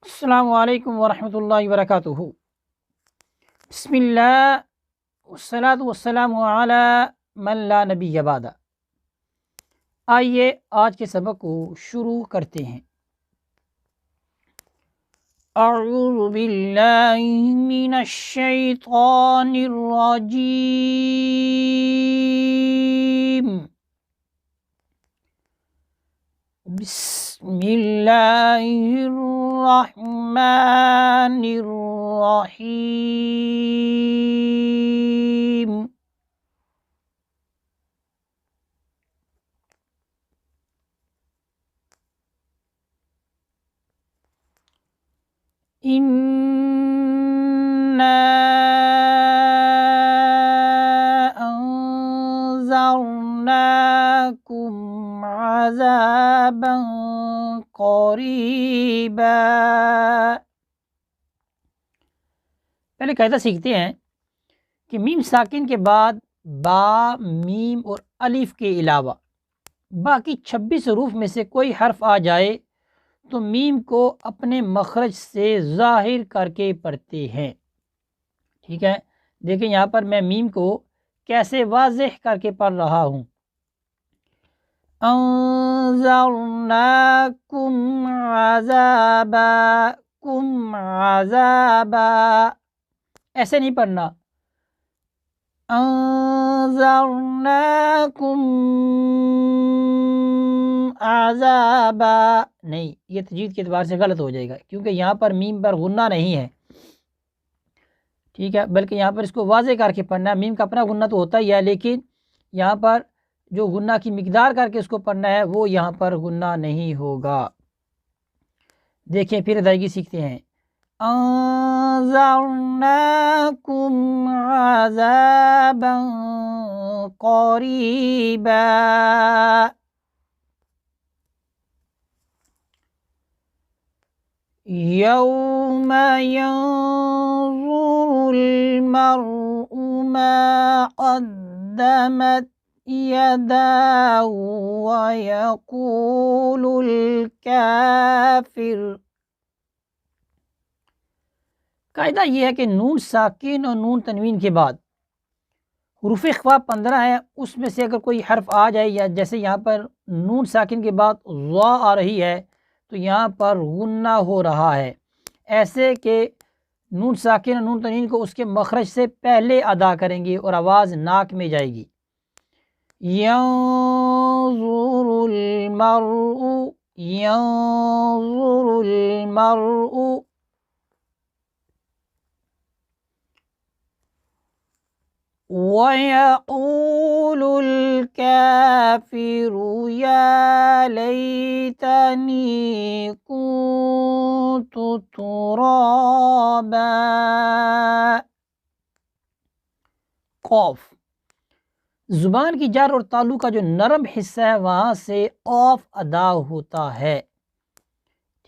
अस्सलामु अलैकुम वरहमतुल्लाहि वबरकातुहू। बिस्मिल्लाह वस्सलातु वस्सलामु अला मन ला नबिय्य बअदा। आइए आज के सबक को शुरू करते हैं। अऊज़ु बिल्लाहि मिनश शैतानिर रजीम। बिस्मिल्लाहिर्रहमानिर्रहीम। इन्ना अंज़रनाकुम अज़ाबन क़रीबा। पहले कायदा सीखते हैं कि मीम साकिन के बाद बा, मीम और अलिफ के अलावा बाकी 26 हरूफ में से कोई हर्फ आ जाए तो मीम को अपने मखरज से ज़ाहिर करके पढ़ते हैं। ठीक है, देखिए यहाँ पर मैं मीम को कैसे वाज़ेह करके पढ़ रहा हूँ। अंज़रनाकुम अज़ाबा, कुम अज़ाबा, ऐसे नहीं पढ़ना। अंज़रनाकुम अज़ाबा नहीं, ये तजवीद के एतबार से गलत हो जाएगा क्योंकि यहाँ पर मीम पर गुन्ना नहीं है। ठीक है, बल्कि यहाँ पर इसको वाज़े करके पढ़ना है। मीम का अपना गुन्ना तो होता ही है, लेकिन यहाँ पर जो गुन्ना की मिकदार करके इसको पढ़ना है वो यहाँ पर गुन्ना नहीं होगा। देखिए फिर अदायगी सीखते हैं। अंज़रनाकुम अज़ाबन क़रीबा। यौम यंज़ुरुल मर्'उ मा क़द्दमत यदाहु व यक़ूलुल काफ़िर। कायदा ये है कि नून साकिन और नून तनवीन के बाद हुरूफ इख्फ़ा 15 है, उसमें से अगर कोई हर्फ आ जाए, या जैसे यहाँ पर नून साकिन के बाद ज़ा आ रही है तो यहाँ पर गुन्ना हो रहा है। ऐसे के नून साकिन और नून तनवीन को उसके मखरज से पहले अदा करेंगे और आवाज़ नाक में जाएगी। यंज़ुरुल मर्'उ, यंज़ुरुल मर्'उ, वयक़ूलुल काफ़िरु या लैतनी कुन्तु तुराबा। क़ाफ ज़ुबान की जार और तालु का जो नरम हिस्सा है वहाँ से क़ाफ अदा होता है।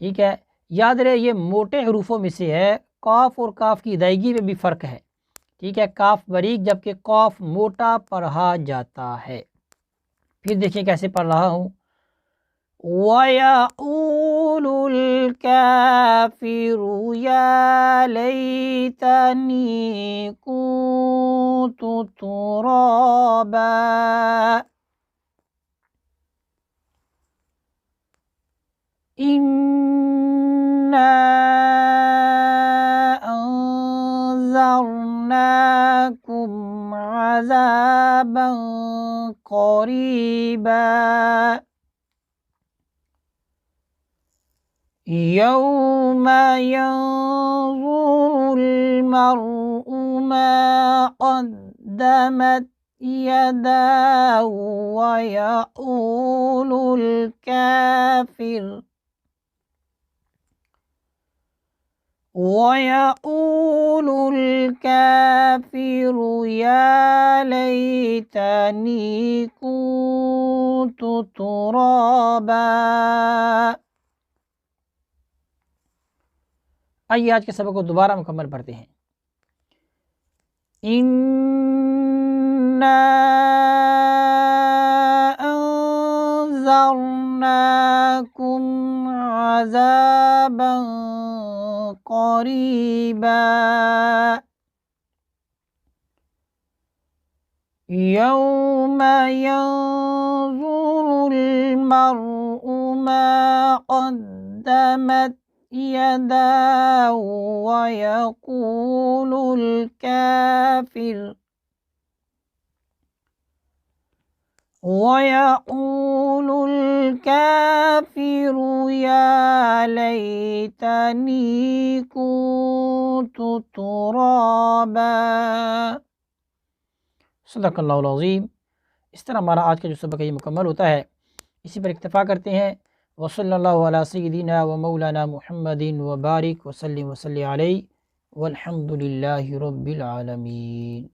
ठीक है, याद रहे ये मोटे हरूफों में से है। काफ और काफ की अदायगी में भी फ़र्क है। ठीक है, काफ बारीक जबकि काफ मोटा पढ़ा जाता है। फिर देखिए कैसे पढ़ रहा हूँ। वयक़ूलुल काफ़िरु या लैतनी कुन्तु तुराबा। इन्ना अंज़रनाकुम अज़ाबन क़रीबा। यौम यंज़ुरुल मर्'उ मा क़द्दमत यदाहु व यक़ूलुल काफ़िर, वयक़ूलुल काफ़िरु या लैतनी कुन्तु तुराबा। आइए आज के सबक को दोबारा मुकम्मल पढ़ते हैं। इन्ना अंज़रनाकुम अज़ाबन क़रीबा यौम यंज़ुरुल मर्'उ मा क़द्दमत यदाहु वयक़ूलुल काफ़िरु या लैतनी कुन्तु तुराबा। सदक़ल्लाहुल अज़ीम। इस तरह हमारा आज का जो सबक है ये मुकम्मल होता है। इसी पर इक्तफ़ा करते हैं। वसल्लल्लाहु अला सय्यिदिना व मौलाना मुहम्मदिन व बारिक वसल्लिम वसल्लि अलैहि वल्हम्दुलिल्लाहि रब्बिल आलमीन।